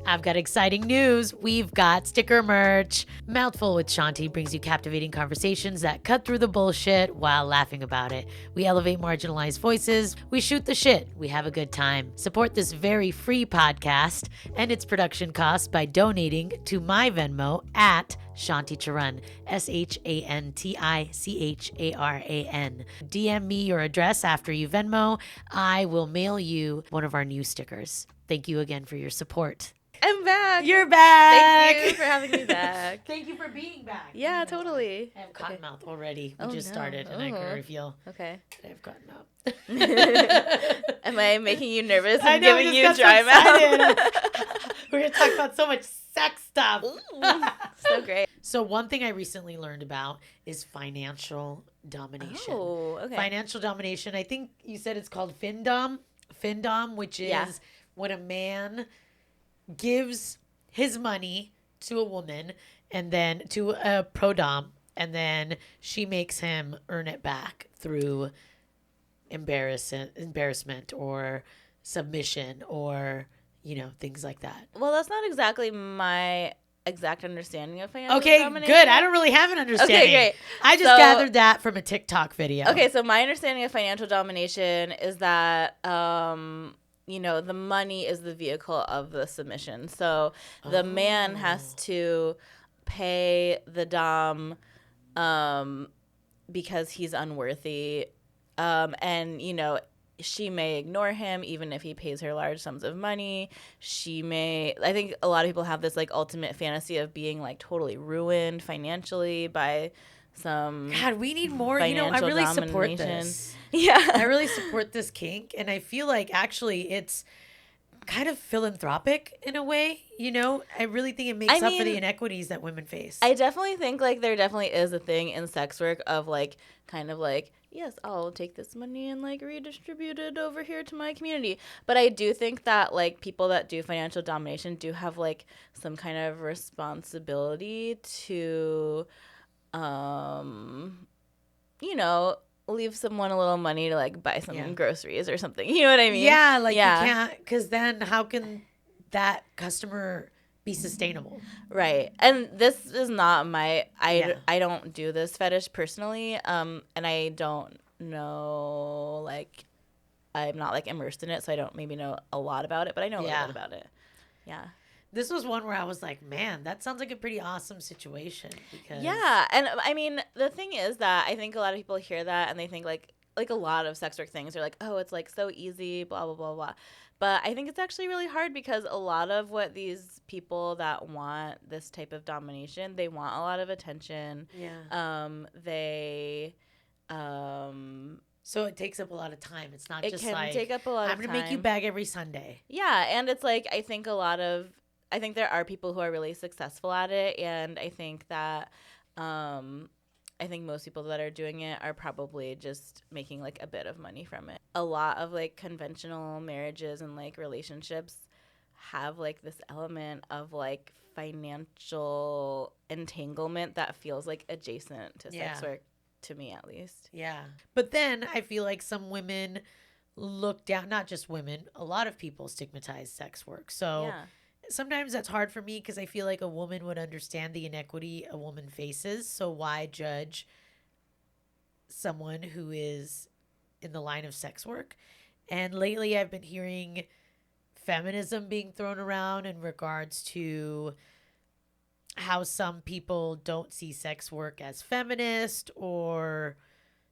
I've got exciting news. We've got sticker merch. Mouthful with Shanti brings you captivating conversations that cut through the bullshit while laughing about it. We elevate marginalized voices. We shoot the shit. We have a good time. Support this very free podcast and its production costs by donating to my Venmo at Shanti Charan, ShantiCharan. DM me your address after you Venmo. I will mail you one of our new stickers. Thank you again for your support. I'm back. You're back. Thank you for having me back. Thank you for being back. Yeah, totally. I have cotton mouth already. We just started, and I can reveal that I have cotton mouth. Am I making you nervous and I know, giving you dry mouth? We're going to talk about so much sex stuff. So great. So one thing I recently learned about is financial domination. Oh, okay. Financial domination. I think you said it's called FinDom. FinDom, which is when a man gives his money to a woman and then to a Pro-Domme, and then she makes him earn it back through embarrassment or submission or, things like that. Well, that's not exactly my exact understanding of financial domination. Okay, good. I don't really have an understanding. Okay, great. I just gathered that from a TikTok video. Okay, so my understanding of financial domination is that the money is the vehicle of the submission. So the man has to pay the dom because he's unworthy. She may ignore him even if he pays her large sums of money. I think a lot of people have this like ultimate fantasy of being like totally ruined financially by some God, we need more. I really support this. Yeah. I really support this kink, and I feel like actually it's kind of philanthropic in a way, I really think it makes up for the inequities that women face. I definitely think like there definitely is a thing in sex work of like kind of like, yes, I'll take this money and like redistribute it over here to my community. But I do think that like people that do financial domination do have like some kind of responsibility to leave someone a little money to like buy some groceries or something. You know what I mean? Yeah, you can't, because then how can that customer be sustainable? Right. And this is not I don't do this fetish personally. And I don't know, like, I'm not like immersed in it, so I don't maybe know a lot about it, but I know a little bit about it. Yeah. This was one where I was like, man, that sounds like a pretty awesome situation. Yeah. And I mean, the thing is that I think a lot of people hear that and they think like a lot of sex work things are like, oh, it's like so easy, blah, blah, blah, blah. But I think it's actually really hard because a lot of what these people that want this type of domination, they want a lot of attention. Yeah. So it takes up a lot of time. It's not just like, it can take up a lot of time. I'm going to make you beg every Sunday. Yeah. And it's like, I think there are people who are really successful at it, and I think that I think most people that are doing it are probably just making like a bit of money from it. A lot of like conventional marriages and like relationships have like this element of like financial entanglement that feels like adjacent to sex work, to me at least. Yeah. But then I feel like some women look down, not just women, a lot of people stigmatize sex work. So sometimes that's hard for me because I feel like a woman would understand the inequity a woman faces. So why judge someone who is in the line of sex work? And lately I've been hearing feminism being thrown around in regards to how some people don't see sex work as feminist or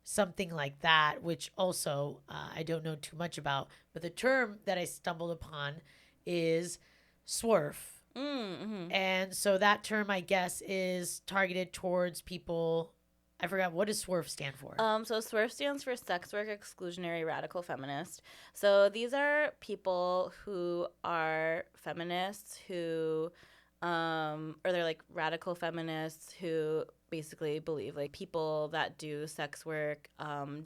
something like that, which also I don't know too much about. But the term that I stumbled upon is swerf. Mm-hmm. And so that term, I guess, is targeted towards people. I forgot, what does swerf stand for? So swerf stands for sex work exclusionary radical feminist. So these are people who are feminists who or they're like radical feminists who basically believe like people that do sex work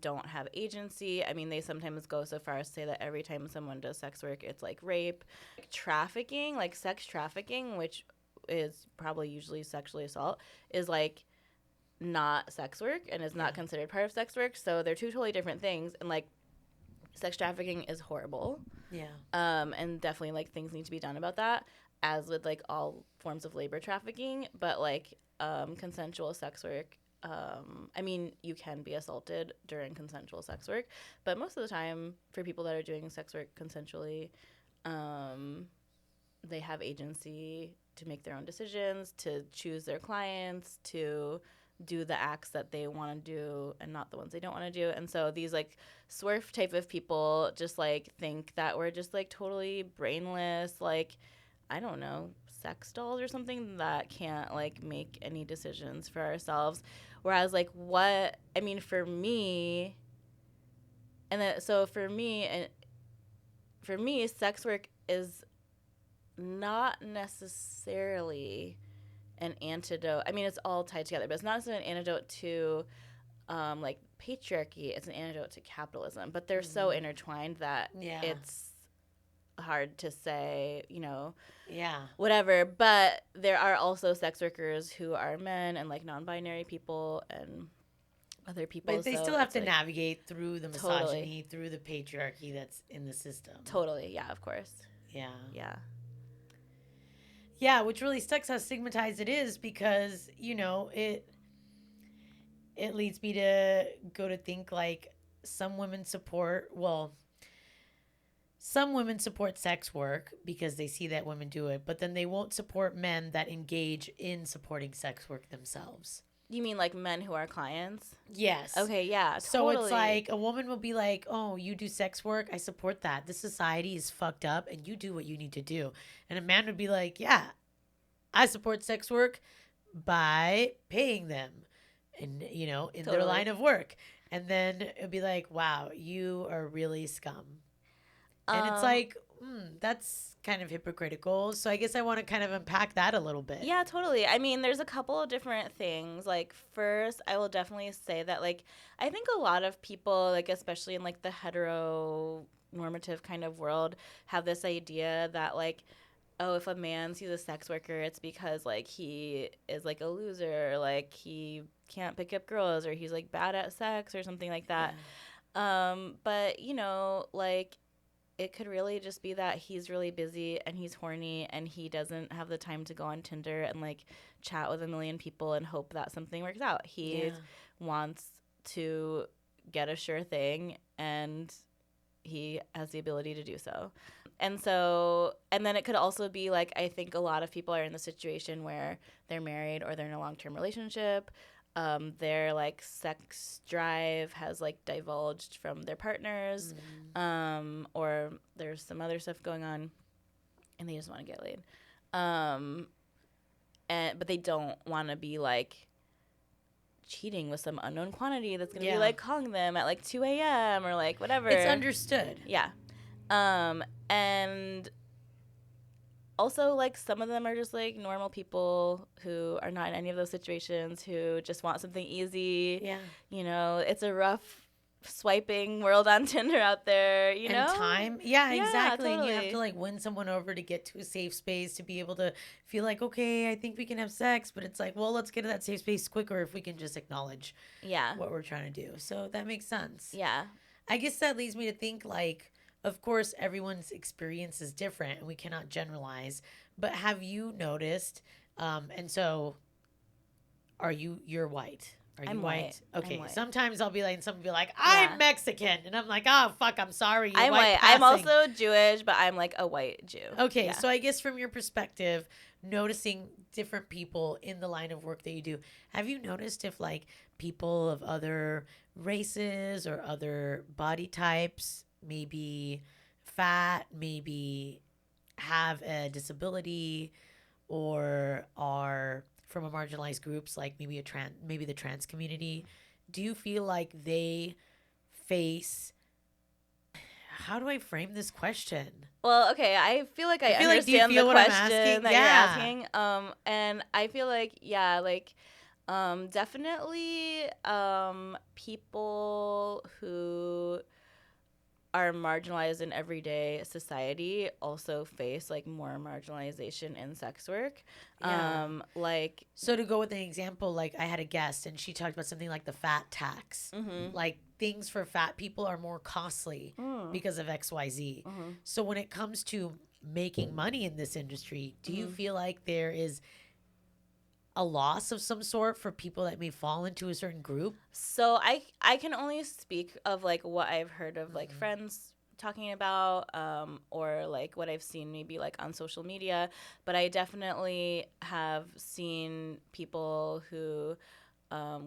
don't have agency. I mean, they sometimes go so far as to say that every time someone does sex work, it's like rape. Like trafficking, like sex trafficking, which is probably usually sexually assault, is like not sex work and is not considered part of sex work. So they're two totally different things. And like sex trafficking is horrible. Yeah. And definitely like things need to be done about that. as with like all forms of labor trafficking, but like consensual sex work, I mean, you can be assaulted during consensual sex work, but most of the time for people that are doing sex work consensually, they have agency to make their own decisions, to choose their clients, to do the acts that they want to do and not the ones they don't want to do. And so these like swerf type of people just like think that we're just like totally brainless, like, I don't know, sex dolls or something that can't like make any decisions for ourselves. Whereas like what, I mean, for me, and then, so for me, sex work is not necessarily an antidote. I mean, it's all tied together, but it's not necessarily an antidote to like patriarchy. It's an antidote to capitalism, but they're so intertwined that it's hard to say, you know, whatever. But there are also sex workers who are men and like non-binary people and other people. But they still have to like, navigate through the misogyny, through the patriarchy that's in the system. Totally. Yeah, of course. Yeah. Yeah. Yeah, which really sucks how stigmatized it is, because, you know, it leads me to go to think like some women support sex work because they see that women do it, but then they won't support men that engage in supporting sex work themselves. You mean like men who are clients? Yes. Okay, yeah, totally. So it's like a woman will be like, oh, you do sex work? I support that. This society is fucked up and you do what you need to do. And a man would be like, yeah, I support sex work by paying them and, you know, in their line of work. And then it'd be like, wow, you are really scum. And it's like, that's kind of hypocritical. So I guess I want to kind of unpack that a little bit. Yeah, totally. I mean, there's a couple of different things. Like, first, I will definitely say that, like, I think a lot of people, like, especially in, like, the heteronormative kind of world, have this idea that, like, oh, if a man sees a sex worker, it's because, like, he is, like, a loser, like, he can't pick up girls, or he's, like, bad at sex or something like that. Yeah. But, you know, like, it could really just be that he's really busy and he's horny and he doesn't have the time to go on Tinder and like chat with a million people and hope that something works out. He wants to get a sure thing and he has the ability to do so. And then it could also be like, I think a lot of people are in the situation where they're married or they're in a long-term relationship. Their like sex drive has like divulged from their partners, or there's some other stuff going on, and they just want to get laid, but they don't want to be like cheating with some unknown quantity that's gonna be like calling them at like 2 a.m. or like whatever. It's understood. Yeah, and also, like, some of them are just, like, normal people who are not in any of those situations, who just want something easy. Yeah. You know, it's a rough swiping world on Tinder out there, you know? And time. Yeah, exactly. Totally. And you have to, like, win someone over to get to a safe space, to be able to feel like, okay, I think we can have sex. But it's like, well, let's get to that safe space quicker if we can just acknowledge what we're trying to do. So that makes sense. Yeah. I guess that leads me to think, like, of course, everyone's experience is different and we cannot generalize, but have you noticed, and so you're white? Are you I'm white? Okay. I'm white. Sometimes I'll be like, and someone will be like, I'm Mexican. And I'm like, oh, fuck, I'm sorry. I'm white. I'm also Jewish, but I'm like a white Jew. Okay. Yeah. So I guess from your perspective, noticing different people in the line of work that you do, have you noticed if like people of other races or other body types, maybe fat, maybe have a disability, or are from a marginalized groups, like maybe the trans community, do you feel like they face, how do I frame this question? Well, okay, I feel like I understand the question that you're asking. And I feel like, definitely people who are marginalized in everyday society also face like more marginalization in sex work. So to go with an example, like I had a guest and she talked about something like the fat tax. Like things for fat people are more costly because of XYZ. So when it comes to making money in this industry, do you feel like there is a loss of some sort for people that may fall into a certain group? So I can only speak of like what I've heard of like friends talking about, or like what I've seen maybe like on social media, but I definitely have seen people who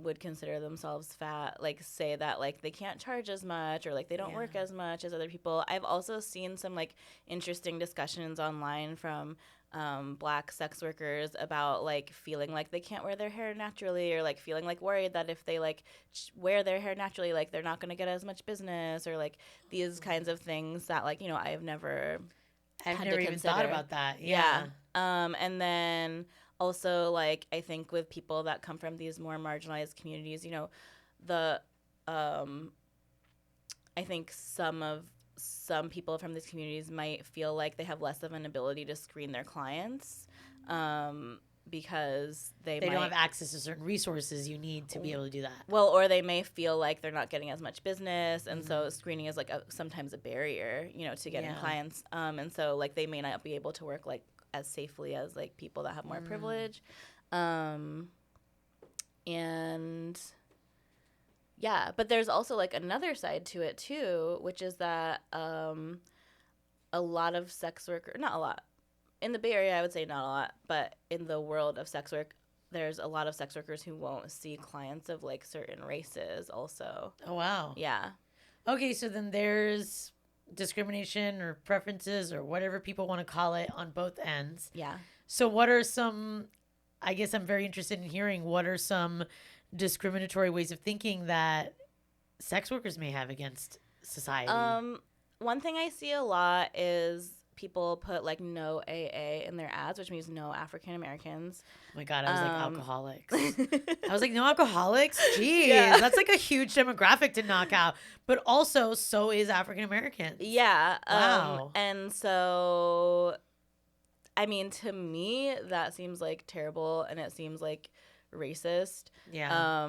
would consider themselves fat, like say that like they can't charge as much or like they don't work as much as other people. I've also seen some like interesting discussions online from Black sex workers about like feeling like they can't wear their hair naturally, or like feeling like worried that if they like wear their hair naturally, like they're not going to get as much business, or like these kinds of things that like, you know, I've never even thought about that. Yeah. And then also like I think with people that come from these more marginalized communities, you know, the I think some people from these communities might feel like they have less of an ability to screen their clients, because they don't have access to certain resources you need to be able to do that. Well, or they may feel like they're not getting as much business, and so screening is like sometimes a barrier, you know, to getting clients. And so like they may not be able to work like as safely as like people that have more privilege. And yeah, but there's also like another side to it too, which is that a lot of sex workers, not a lot, in the Bay Area I would say not a lot, but in the world of sex work, there's a lot of sex workers who won't see clients of like certain races also. Oh, wow. Yeah. Okay, so then there's discrimination or preferences or whatever people want to call it on both ends. Yeah. So what are some, I guess I'm very interested in hearing, what are some discriminatory ways of thinking that sex workers may have against society? One thing I see a lot is people put like no AA in their ads, which means no African Americans. Oh my God, I was like alcoholics. I was like, no alcoholics? Jeez, that's like a huge demographic to knock out. But also, so is African Americans. Yeah. Wow. And so, I mean, to me, that seems like terrible, and it seems like racist. Yeah.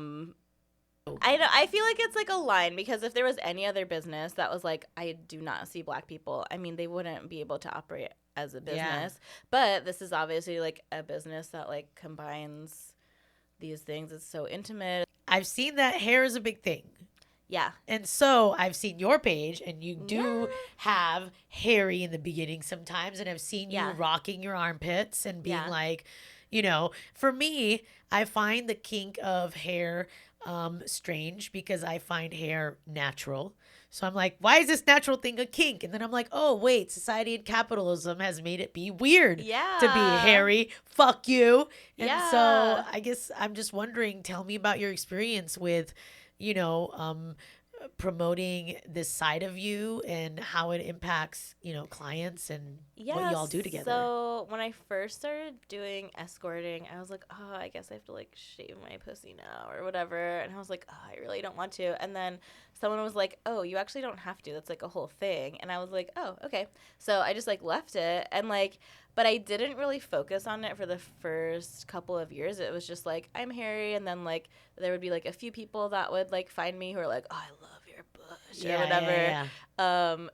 I feel like it's like a line, because if there was any other business that was like, I do not see Black people, I mean, they wouldn't be able to operate as a business. Yeah. But this is obviously like a business that like combines these things. It's so intimate. I've seen that hair is a big thing. Yeah. And so I've seen your page, and you do have hairy in the beginning sometimes, and I've seen you rocking your armpits and being like, you know, for me, I find the kink of hair strange, because I find hair natural. So I'm like, why is this natural thing a kink? And then I'm like, oh, wait, society and capitalism has made it be weird to be hairy. Fuck you. And so I guess I'm just wondering, tell me about your experience with, you know, promoting this side of you and how it impacts, you know, clients and what you all do together. So when I first started doing escorting, I was like, oh, I guess I have to like shave my pussy now or whatever. And I was like, oh, I really don't want to. And then someone was like, oh, you actually don't have to. That's like a whole thing. And I was like, oh, okay. So I just like left it, and like, but I didn't really focus on it for the first couple of years. It was just like, I'm hairy. And then like there would be like a few people that would like find me who are like, oh, I love your bush or whatever.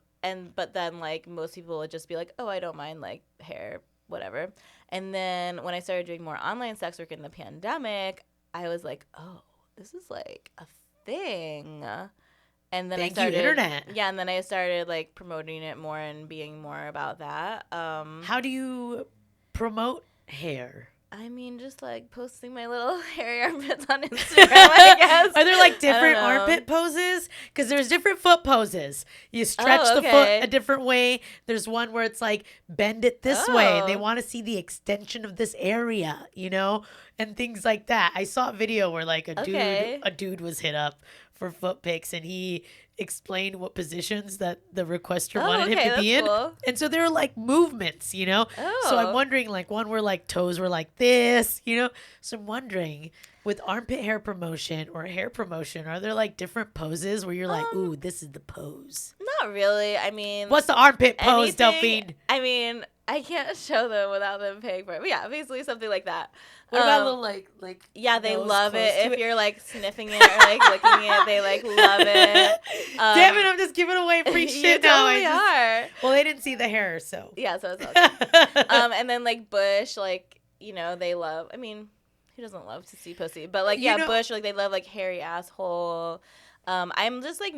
But then like most people would just be like, oh, I don't mind like hair, whatever. And then when I started doing more online sex work in the pandemic, I was like, oh, this is like a thing. And then Thank you, internet. Yeah, and then I started like promoting it more and being more about that. How do you promote hair? I mean, just like posting my little hairy armpits on Instagram, I guess. Are there like different armpit poses? Because there's different foot poses. You stretch the foot a different way. There's one where it's like bend it this way. And they want to see the extension of this area, you know, and things like that. I saw a video where like a dude was hit up for foot pics, and he explained what positions that the requester wanted him to be in. Cool. And so there are like movements, you know? So I'm wondering, like one where like toes were like this, you know? So I'm wondering, with armpit hair promotion or hair promotion, are there like different poses where you're like, ooh, this is the pose? Not really. I mean, what's the armpit pose, Delphine? I mean, I can't show them without them paying for it. But yeah, basically something like that. What about a little like yeah, they love it if you're like sniffing it or like licking it. They like love it. Damn it, I'm just giving away free shit now. Totally are. Well, they didn't see the hair, so yeah, so it's all good. And then like bush, like they love. I mean, who doesn't love to see pussy? But like bush, like they love like hairy asshole. I'm just like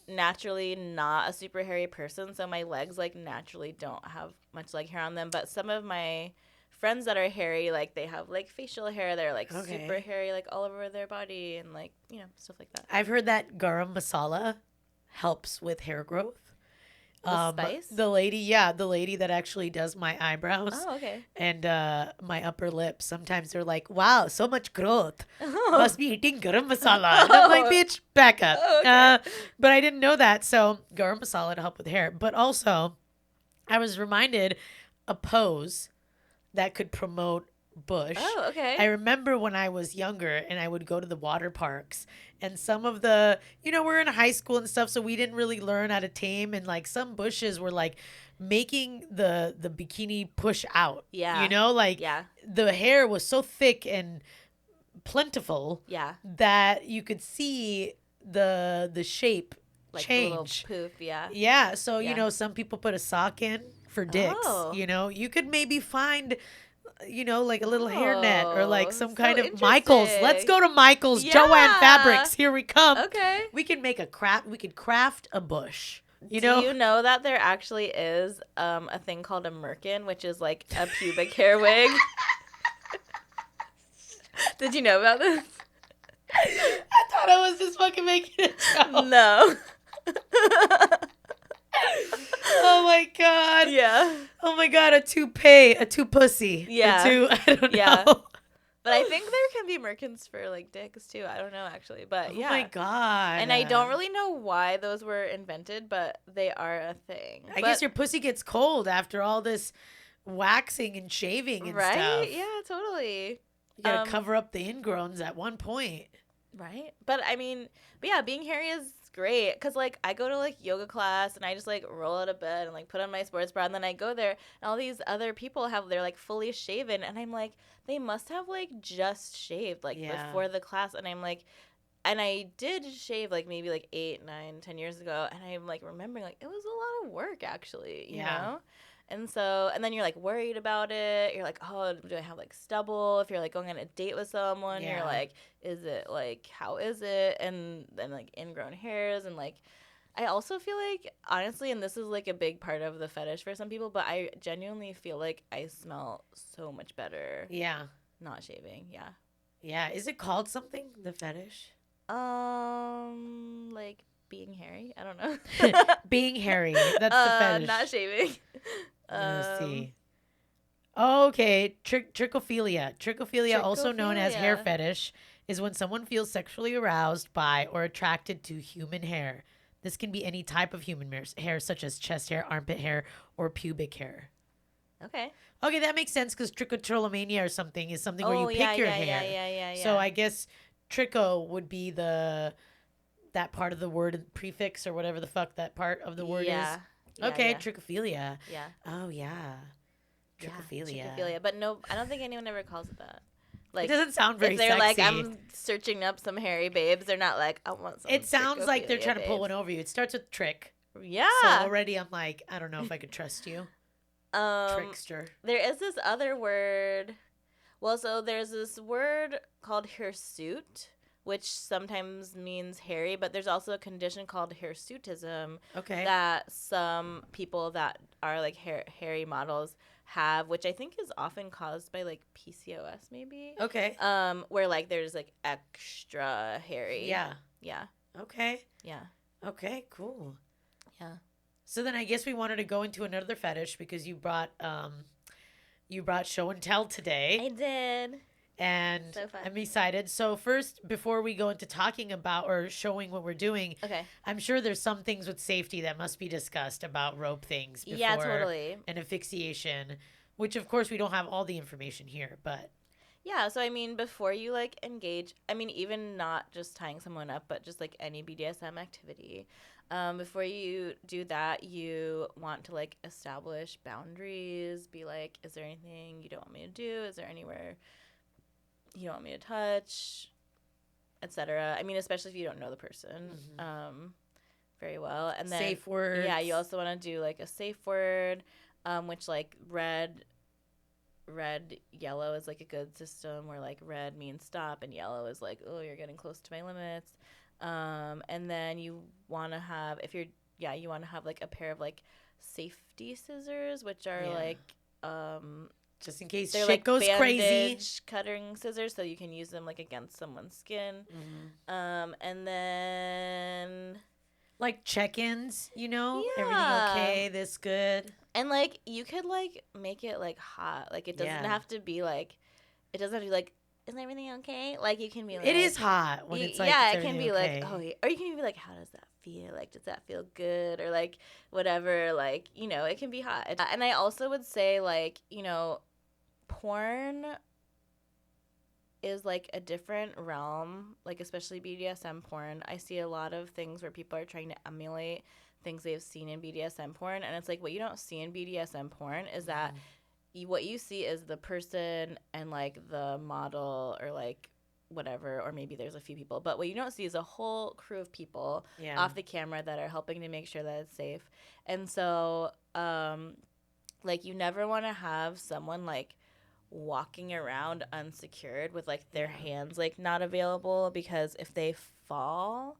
naturally not a super hairy person, so my legs like naturally don't have much leg hair on them. But some of my friends that are hairy, like they have like facial hair, they're like super hairy, like all over their body, and like stuff like that. I've heard that garam masala helps with hair growth. Spice? The lady that actually does my eyebrows. Oh, okay. And my upper lip. Sometimes they're like, wow, so much growth. Must be eating garam masala. And I'm like, bitch, back up. Oh, okay. But I didn't know that. So garam masala to help with hair. But also, I was reminded a pose that could promote bush. Oh, okay. I remember when I was younger and I would go to the water parks and some of the, we're in high school and stuff, so we didn't really learn how to tame, and like some bushes were like making the bikini push out. Yeah. The hair was so thick and plentiful that you could see the shape like change. A little poof, yeah. Yeah, so some people put a sock in for dicks. Oh. You could maybe find like a little hairnet or like some kind of Michaels. Let's go to Michaels. Yeah. Joanne Fabrics. Here we come. Okay. We can make we could craft a bush. Do you know that there actually is a thing called a merkin, which is like a pubic hair wig? Did you know about this? I thought I was just fucking making a joke. No. Oh my god. Yeah. Oh my god, a toupee, a two pussy. Yeah. I don't know. Yeah. But I think there can be merkins for like dicks too. I don't know actually, but yeah. Oh my god. And I don't really know why those were invented, but they are a thing. I guess your pussy gets cold after all this waxing and shaving and stuff. Right? Yeah, totally. You gotta cover up the ingrowns at one point. Right? But I mean, yeah, being hairy is great because like I go to like yoga class and I just like roll out of bed and like put on my sports bra, and then I go there and all these other people they're like fully shaven, and I'm like, they must have like just shaved like before the class, and I'm like, and I did shave like maybe like 8, 9, 10 years ago, and I'm like remembering like it was a lot of work actually, you know? And so, and then you're like worried about it. You're like, oh, do I have like stubble? If you're like going on a date with someone, you're like, is it like, how is it? And then like ingrown hairs. And like, I also feel like, honestly, and this is like a big part of the fetish for some people, but I genuinely feel like I smell so much better. Yeah. Not shaving. Yeah. Yeah. Is it called something, the fetish? Like being hairy. I don't know. Being hairy. That's the fetish. Not shaving. Let's see. Oh, okay. Trichophilia. Trichophilia, also known as hair fetish, is when someone feels sexually aroused by or attracted to human hair. This can be any type of human hair, such as chest hair, armpit hair, or pubic hair. Okay. Okay, that makes sense because trichotillomania or something is something where you pick your hair. Yeah. So I guess tricho would be that part of the word prefix or whatever the fuck that part of the word is. Okay, trichophilia. Yeah. Oh, yeah. Trichophilia. Trichophilia. But no, I don't think anyone ever calls it that. Like, it doesn't sound very sexy. If they're like, I'm searching up some hairy babes, they're not like, I want some. It sounds like they're trying to pull one over you. It starts with trick. Yeah. So already I'm like, I don't know if I could trust you. Trickster. There is this other word. Well, so there's this word called hirsute, which sometimes means hairy, but there's also a condition called hirsutism that some people that are like hairy models have, which I think is often caused by like PCOS maybe. Okay. Where like there's like extra hairy. Yeah. Yeah. Okay. Yeah. Okay, cool. Yeah. So then I guess we wanted to go into another fetish because you brought show and tell today. I did. And so I'm excited. So first, before we go into talking about or showing what we're doing, I'm sure there's some things with safety that must be discussed about rope things before totally. an asphyxiation, which of course we don't have all the information here, but Yeah, so I mean, before you like engage, I mean, even not just tying someone up, but just like any BDSM activity, before you do that, you want to like establish boundaries. Be like, is there anything you don't want me to do? Is there anywhere you don't want me to touch, etc. I mean, especially if you don't know the person very well. And then safe words. Yeah, you also want to do like a safe word, which like red, yellow is like a good system where like red means stop and yellow is like, oh, you're getting close to my limits. And then you want to have, you want to have like a pair of like safety scissors, which are like, just in case they're shit like goes crazy. Cutting scissors, so you can use them like against someone's skin. And then like check-ins, everything okay, this good. And like you could like make it like hot, like it doesn't have to be like, it doesn't have to be like, is everything okay? Like you can be like, it is hot when it's like, it can be okay. Like, oh yeah. Or you can be like, how does that feel? Like, does that feel good? Or like whatever, like, it can be hot. And I also would say like, porn is like a different realm, like especially BDSM porn. I see a lot of things where people are trying to emulate things they've seen in BDSM porn, and it's like what you don't see in BDSM porn is that what you see is the person and like the model or like whatever, or maybe there's a few people, but what you don't see is a whole crew of people off the camera that are helping to make sure that it's safe. And so like you never want to have someone like walking around unsecured with like their hands like not available, because if they fall,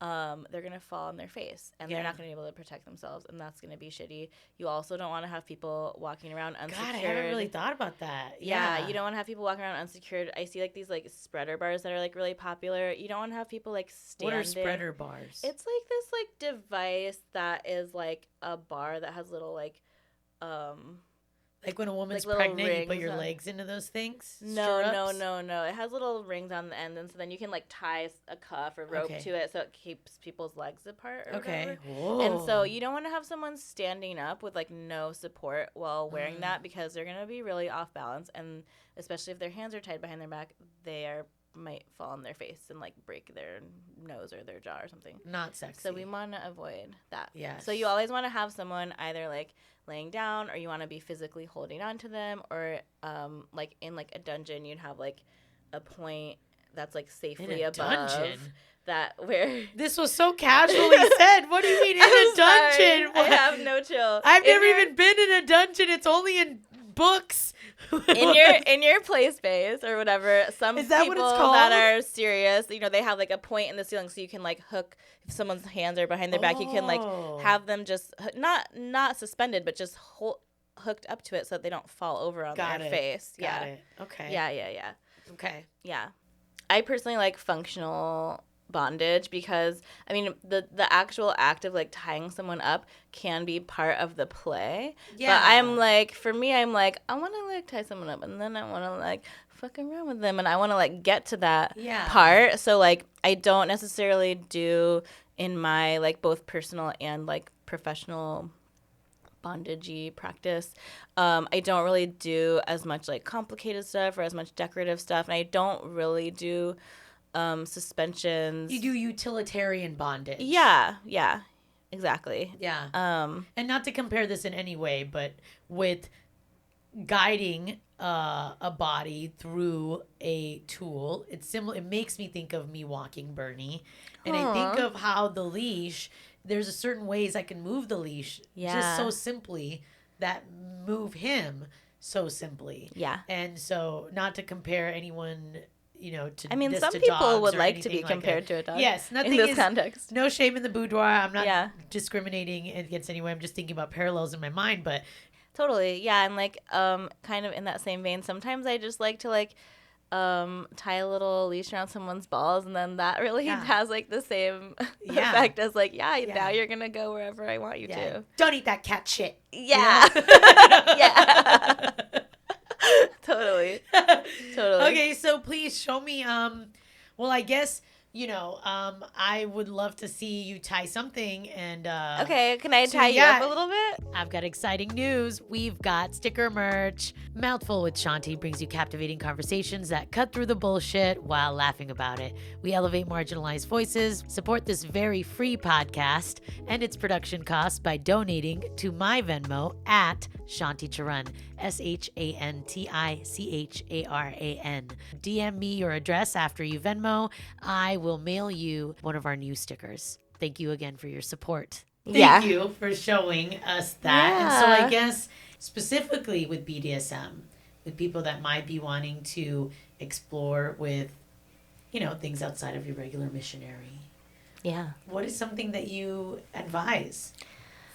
they're gonna fall on their face and they're not gonna be able to protect themselves, and that's gonna be shitty. You also don't want to have people walking around unsecured. God, I haven't really thought about that. Yeah, you don't want to have people walking around unsecured. I see like these like spreader bars that are like really popular. You don't want to have people like standing. What are spreader bars? It's like this like device that is like a bar that has little like like when a woman's like pregnant, you put your legs into those things? No. It has little rings on the end, and so then you can like tie a cuff or rope to it so it keeps people's legs apart or whatever. Whoa. And so you don't want to have someone standing up with like no support while wearing that, because they're going to be really off balance, and especially if their hands are tied behind their back, might fall on their face and like break their nose or their jaw or something. Not sexy. So we want to avoid that. Yes. So you always want to have someone either like laying down, or you want to be physically holding on to them, or like in like a dungeon, you'd have like a point that's like safely above dungeon? That where this was so casually said. What do you mean in a dungeon? I have no chill. I've never even been in a dungeon. It's only in books. in your play space or whatever. Some Is that people what it's called? that are serious, they have like a point in the ceiling, so you can like hook, if someone's hands are behind their back, you can like have them just not suspended, but just hooked up to it so that they don't fall over on their face. Got it. Okay. Yeah. Okay. Yeah. I personally like functional bondage, because I mean the actual act of like tying someone up can be part of the play. Yeah. But I'm like, for me, I'm like, I want to like tie someone up, and then I want to like fuck around with them, and I want to like get to that part. So like I don't necessarily do in my like both personal and like professional bondage-y practice, I don't really do as much like complicated stuff or as much decorative stuff, and I don't really do suspensions. You do utilitarian bondage. Yeah, exactly. Yeah. And not to compare this in any way, but with guiding a body through a tool, it's similar. It makes me think of me walking Bernie, and I think of how the leash. There's a certain ways I can move the leash just so simply that move him so simply. Yeah. And so, not to compare anyone, to I mean, this some to people would like to be like compared to a dog. Yes, nothing in this context. No shame in the boudoir. I'm not discriminating against anyone. I'm just thinking about parallels in my mind, but totally, yeah. And like, kind of in that same vein, sometimes I just like to like tie a little leash around someone's balls, and then that really has like the same effect as like, now you're gonna go wherever I want you to. Don't eat that cat shit. Yeah. Yeah. Totally. Okay, so please show me well, I guess I would love to see you tie something and okay, can I tie you up a little bit? I've got exciting news. We've got sticker merch. Mouthful with Shanti brings you captivating conversations that cut through the bullshit while laughing about it. We elevate marginalized voices, support this very free podcast and its production costs by donating to my Venmo at Shanti Charan, ShantiCharan. DM me your address after you Venmo. I will mail you one of our new stickers. Thank you again for your support. Thank you for showing us that. Yeah. And so I guess specifically with BDSM, with people that might be wanting to explore with, things outside of your regular missionary. Yeah. What is something that you advise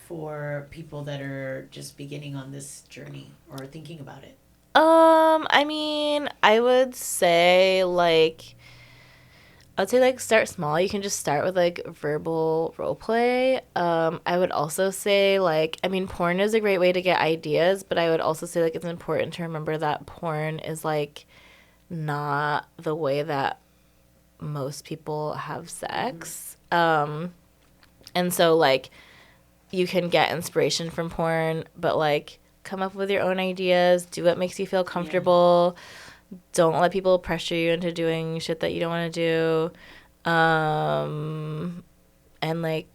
for people that are just beginning on this journey or thinking about it? I mean, I would say start small. You can just start with verbal role play. I would also say porn is a great way to get ideas, but I would also say it's important to remember that porn is not the way that most people have sex. And so you can get inspiration from porn, but come up with your own ideas, do what makes you feel comfortable. Yeah. Don't let people pressure you into doing shit that you don't want to do. And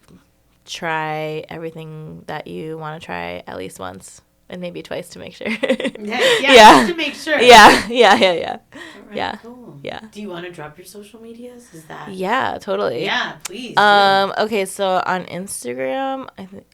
try everything that you want to try at least once and maybe twice to make sure. Yeah. To make sure. Yeah. All right, yeah. Cool. Yeah. Do you want to drop your social medias? Is that? Yeah, totally. Yeah, please. Okay, so on Instagram,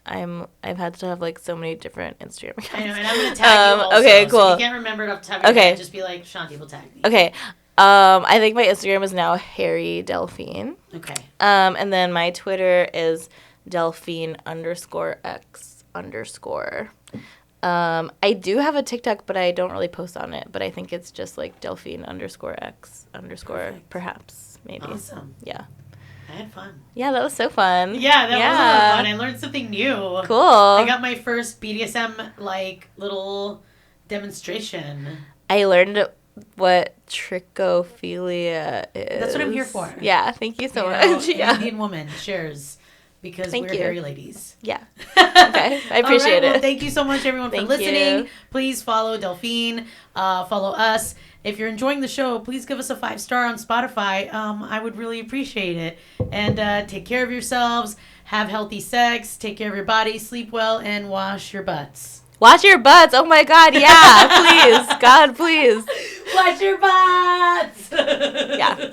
I've had to have so many different Instagram accounts. I know, and I'm gonna tag you also. Okay, cool. So if you can't remember it off the top of your head, just be like, Shanti will tag me. Okay. I think my Instagram is now Harry Delphine. Okay. And then my Twitter is Delphine_X_. I do have a TikTok, but I don't really post on it. But I think it's just Delphine_X_, Perfect. Perhaps, maybe. Awesome. Yeah. I had fun. Yeah, that was so fun. Yeah, that was a lot of fun. I learned something new. Cool. I got my first BDSM little demonstration. I learned what trichophilia is. That's what I'm here for. Yeah, thank you so much. An Indian woman shares. Because we're hairy ladies. Yeah. Okay. I appreciate it. Well, thank you so much, everyone, for listening. Please follow Delphine. Follow us. If you're enjoying the show, please give us a 5-star on Spotify. I would really appreciate it. And take care of yourselves. Have healthy sex. Take care of your body. Sleep well. And wash your butts. Wash your butts. Oh, my God. Yeah. Please. God, please. Wash your butts. Yeah.